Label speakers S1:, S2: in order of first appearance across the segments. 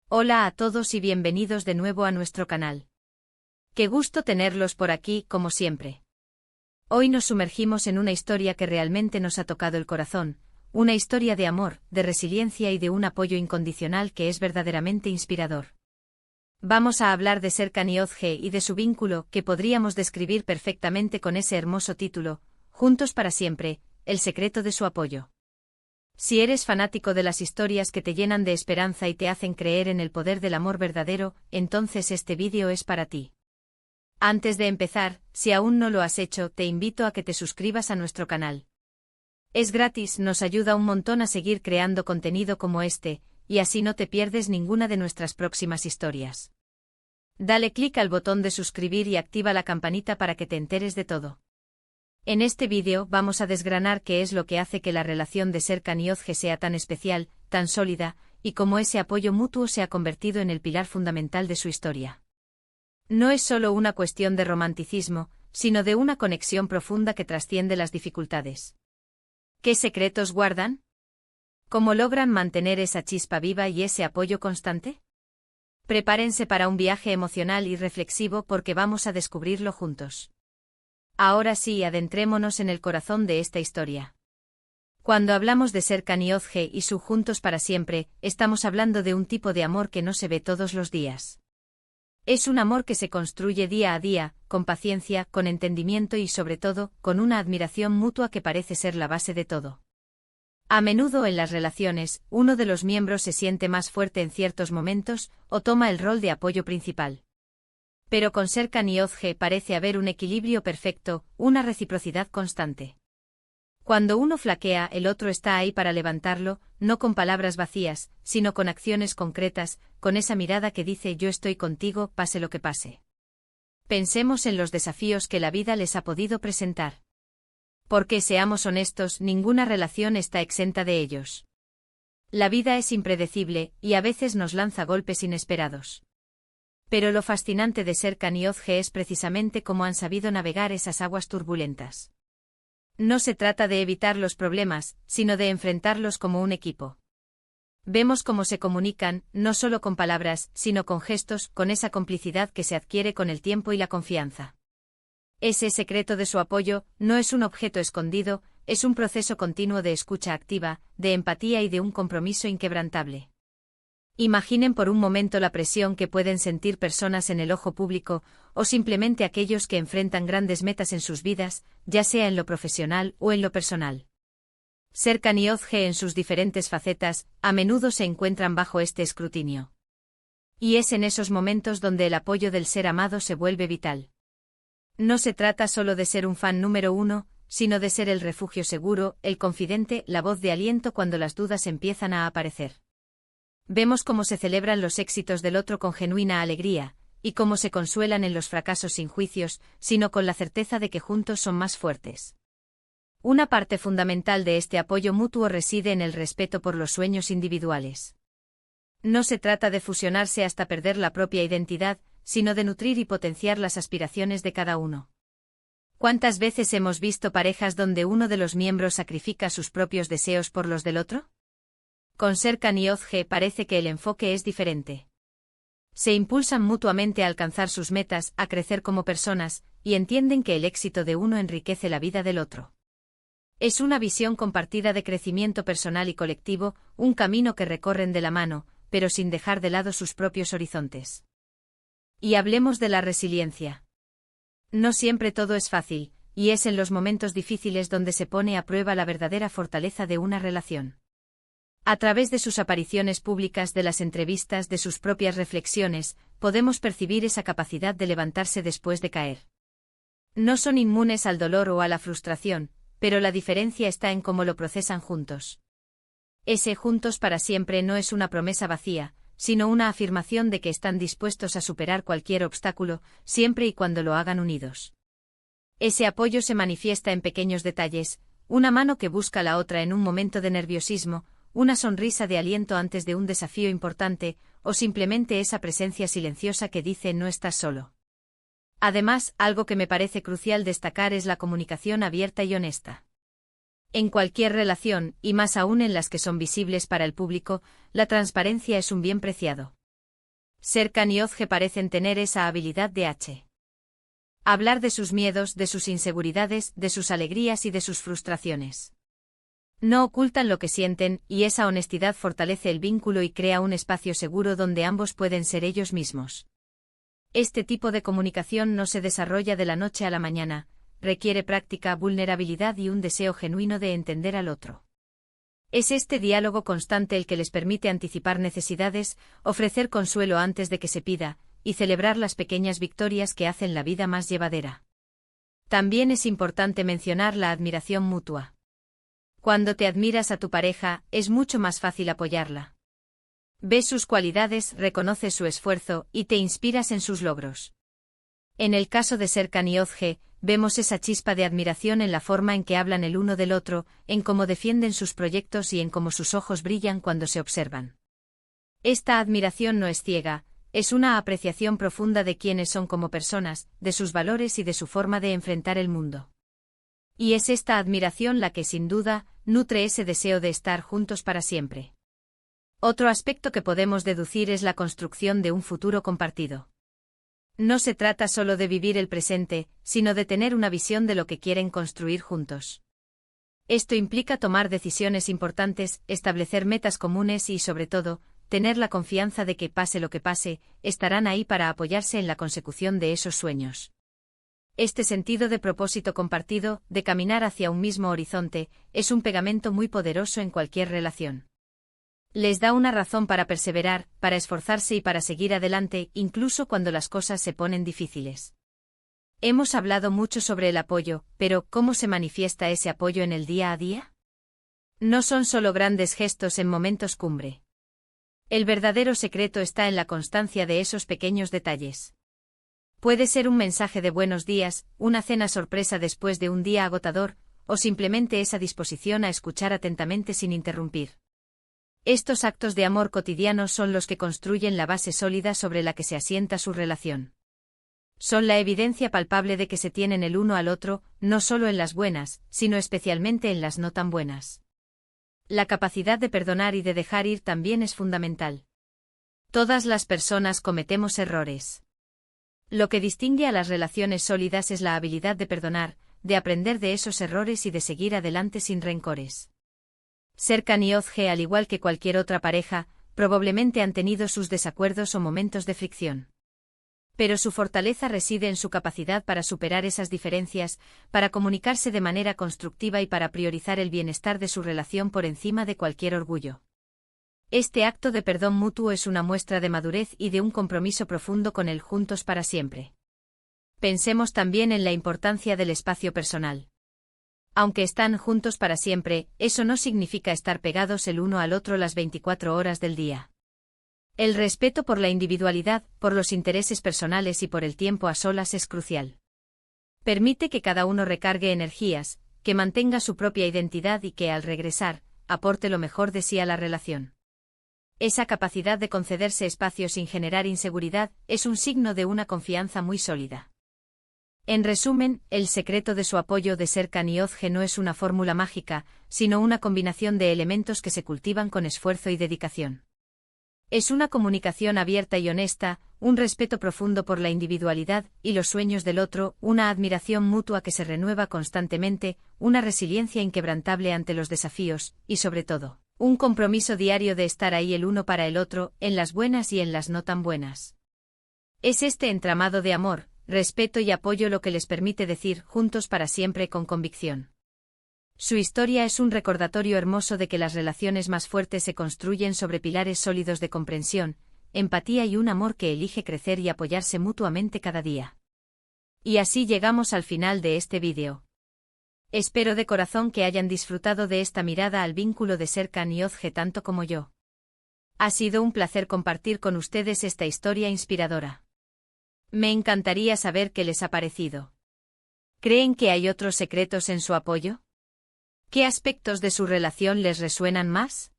S1: Hola a todos y bienvenidos de nuevo a nuestro canal. Qué gusto tenerlos por aquí, como siempre. Hoy nos sumergimos en una historia que realmente nos ha tocado el corazón, una historia de amor, de resiliencia y de un apoyo incondicional que es verdaderamente inspirador. Vamos a hablar de Serkan Yozge y de su vínculo, que podríamos describir perfectamente con ese hermoso título, Juntos para siempre, el secreto de su apoyo. Si eres fanático de las historias que te llenan de esperanza y te hacen creer en el poder del amor verdadero, entonces este vídeo es para ti. Antes de empezar, si aún no lo has hecho, te invito a que te suscribas a nuestro canal. Es gratis, nos ayuda un montón a seguir creando contenido como este, y así no te pierdes ninguna de nuestras próximas historias. Dale clic al botón de suscribir y activa la campanita para que te enteres de todo. En este vídeo vamos a desgranar qué es lo que hace que la relación de Serkan y Yozge sea tan especial, tan sólida, y cómo ese apoyo mutuo se ha convertido en el pilar fundamental de su historia. No es solo una cuestión de romanticismo, sino de una conexión profunda que trasciende las dificultades. ¿Qué secretos guardan? ¿Cómo logran mantener esa chispa viva y ese apoyo constante? Prepárense para un viaje emocional y reflexivo porque vamos a descubrirlo juntos. Ahora sí, adentrémonos en el corazón de esta historia. Cuando hablamos de Serkan y Yozge y su Juntos para siempre, estamos hablando de un tipo de amor que no se ve todos los días. Es un amor que se construye día a día, con paciencia, con entendimiento y sobre todo, con una admiración mutua que parece ser la base de todo. A menudo en las relaciones, uno de los miembros se siente más fuerte en ciertos momentos, o toma el rol de apoyo principal. Pero con Serkan y Yozge parece haber un equilibrio perfecto, una reciprocidad constante. Cuando uno flaquea, el otro está ahí para levantarlo, no con palabras vacías, sino con acciones concretas, con esa mirada que dice yo estoy contigo, pase lo que pase. Pensemos en los desafíos que la vida les ha podido presentar. Porque seamos honestos, ninguna relación está exenta de ellos. La vida es impredecible, y a veces nos lanza golpes inesperados. Pero lo fascinante de Serkan y Yozge es precisamente cómo han sabido navegar esas aguas turbulentas. No se trata de evitar los problemas, sino de enfrentarlos como un equipo. Vemos cómo se comunican, no solo con palabras, sino con gestos, con esa complicidad que se adquiere con el tiempo y la confianza. Ese secreto de su apoyo no es un objeto escondido, es un proceso continuo de escucha activa, de empatía y de un compromiso inquebrantable. Imaginen por un momento la presión que pueden sentir personas en el ojo público, o simplemente aquellos que enfrentan grandes metas en sus vidas, ya sea en lo profesional o en lo personal. Serkan y Yozge en sus diferentes facetas, a menudo se encuentran bajo este escrutinio. Y es en esos momentos donde el apoyo del ser amado se vuelve vital. No se trata solo de ser un fan número uno, sino de ser el refugio seguro, el confidente, la voz de aliento cuando las dudas empiezan a aparecer. Vemos cómo se celebran los éxitos del otro con genuina alegría, y cómo se consuelan en los fracasos sin juicios, sino con la certeza de que juntos son más fuertes. Una parte fundamental de este apoyo mutuo reside en el respeto por los sueños individuales. No se trata de fusionarse hasta perder la propia identidad, sino de nutrir y potenciar las aspiraciones de cada uno. ¿Cuántas veces hemos visto parejas donde uno de los miembros sacrifica sus propios deseos por los del otro? Con Serkan y Yozge parece que el enfoque es diferente. Se impulsan mutuamente a alcanzar sus metas, a crecer como personas, y entienden que el éxito de uno enriquece la vida del otro. Es una visión compartida de crecimiento personal y colectivo, un camino que recorren de la mano, pero sin dejar de lado sus propios horizontes. Y hablemos de la resiliencia. No siempre todo es fácil, y es en los momentos difíciles donde se pone a prueba la verdadera fortaleza de una relación. A través de sus apariciones públicas, de las entrevistas, de sus propias reflexiones, podemos percibir esa capacidad de levantarse después de caer. No son inmunes al dolor o a la frustración, pero la diferencia está en cómo lo procesan juntos. Ese juntos para siempre no es una promesa vacía, sino una afirmación de que están dispuestos a superar cualquier obstáculo, siempre y cuando lo hagan unidos. Ese apoyo se manifiesta en pequeños detalles, una mano que busca a la otra en un momento de nerviosismo, una sonrisa de aliento antes de un desafío importante, o simplemente esa presencia silenciosa que dice no estás solo. Además, algo que me parece crucial destacar es la comunicación abierta y honesta. En cualquier relación, y más aún en las que son visibles para el público, la transparencia es un bien preciado. Serkan y Ozge parecen tener esa habilidad de hablar de sus miedos, de sus inseguridades, de sus alegrías y de sus frustraciones. No ocultan lo que sienten, y esa honestidad fortalece el vínculo y crea un espacio seguro donde ambos pueden ser ellos mismos. Este tipo de comunicación no se desarrolla de la noche a la mañana, requiere práctica, vulnerabilidad y un deseo genuino de entender al otro. Es este diálogo constante el que les permite anticipar necesidades, ofrecer consuelo antes de que se pida, y celebrar las pequeñas victorias que hacen la vida más llevadera. También es importante mencionar la admiración mutua. Cuando te admiras a tu pareja, es mucho más fácil apoyarla. Ves sus cualidades, reconoces su esfuerzo, y te inspiras en sus logros. En el caso de Serkan y Ozge, vemos esa chispa de admiración en la forma en que hablan el uno del otro, en cómo defienden sus proyectos y en cómo sus ojos brillan cuando se observan. Esta admiración no es ciega, es una apreciación profunda de quiénes son como personas, de sus valores y de su forma de enfrentar el mundo. Y es esta admiración la que, sin duda, nutre ese deseo de estar juntos para siempre. Otro aspecto que podemos deducir es la construcción de un futuro compartido. No se trata solo de vivir el presente, sino de tener una visión de lo que quieren construir juntos. Esto implica tomar decisiones importantes, establecer metas comunes y, sobre todo, tener la confianza de que, pase lo que pase, estarán ahí para apoyarse en la consecución de esos sueños. Este sentido de propósito compartido, de caminar hacia un mismo horizonte, es un pegamento muy poderoso en cualquier relación. Les da una razón para perseverar, para esforzarse y para seguir adelante, incluso cuando las cosas se ponen difíciles. Hemos hablado mucho sobre el apoyo, pero ¿cómo se manifiesta ese apoyo en el día a día? No son solo grandes gestos en momentos cumbre. El verdadero secreto está en la constancia de esos pequeños detalles. Puede ser un mensaje de buenos días, una cena sorpresa después de un día agotador, o simplemente esa disposición a escuchar atentamente sin interrumpir. Estos actos de amor cotidianos son los que construyen la base sólida sobre la que se asienta su relación. Son la evidencia palpable de que se tienen el uno al otro, no solo en las buenas, sino especialmente en las no tan buenas. La capacidad de perdonar y de dejar ir también es fundamental. Todas las personas cometemos errores. Lo que distingue a las relaciones sólidas es la habilidad de perdonar, de aprender de esos errores y de seguir adelante sin rencores. Serkan y Ozge, al igual que cualquier otra pareja, probablemente han tenido sus desacuerdos o momentos de fricción. Pero su fortaleza reside en su capacidad para superar esas diferencias, para comunicarse de manera constructiva y para priorizar el bienestar de su relación por encima de cualquier orgullo. Este acto de perdón mutuo es una muestra de madurez y de un compromiso profundo con él juntos para siempre. Pensemos también en la importancia del espacio personal. Aunque están juntos para siempre, eso no significa estar pegados el uno al otro las 24 horas del día. El respeto por la individualidad, por los intereses personales y por el tiempo a solas es crucial. Permite que cada uno recargue energías, que mantenga su propia identidad y que, al regresar, aporte lo mejor de sí a la relación. Esa capacidad de concederse espacio sin generar inseguridad es un signo de una confianza muy sólida. En resumen, el secreto de su apoyo de Serkan y Ozge no es una fórmula mágica, sino una combinación de elementos que se cultivan con esfuerzo y dedicación. Es una comunicación abierta y honesta, un respeto profundo por la individualidad y los sueños del otro, una admiración mutua que se renueva constantemente, una resiliencia inquebrantable ante los desafíos, y sobre todo, un compromiso diario de estar ahí el uno para el otro, en las buenas y en las no tan buenas. Es este entramado de amor, respeto y apoyo lo que les permite decir juntos para siempre con convicción. Su historia es un recordatorio hermoso de que las relaciones más fuertes se construyen sobre pilares sólidos de comprensión, empatía y un amor que elige crecer y apoyarse mutuamente cada día. Y así llegamos al final de este vídeo. Espero de corazón que hayan disfrutado de esta mirada al vínculo de Serkan y Ozge tanto como yo. Ha sido un placer compartir con ustedes esta historia inspiradora. Me encantaría saber qué les ha parecido. ¿Creen que hay otros secretos en su apoyo? ¿Qué aspectos de su relación les resuenan más?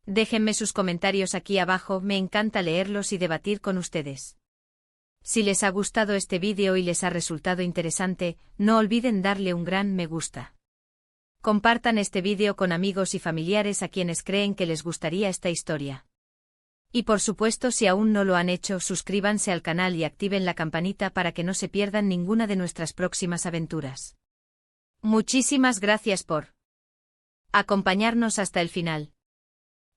S1: Déjenme sus comentarios aquí abajo, me encanta leerlos y debatir con ustedes. Si les ha gustado este vídeo y les ha resultado interesante, no olviden darle un gran me gusta. Compartan este vídeo con amigos y familiares a quienes creen que les gustaría esta historia. Y por supuesto, si aún no lo han hecho, suscríbanse al canal y activen la campanita para que no se pierdan ninguna de nuestras próximas aventuras. Muchísimas gracias por acompañarnos hasta el final.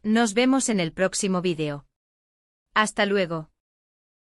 S1: Nos vemos en el próximo vídeo. Hasta luego.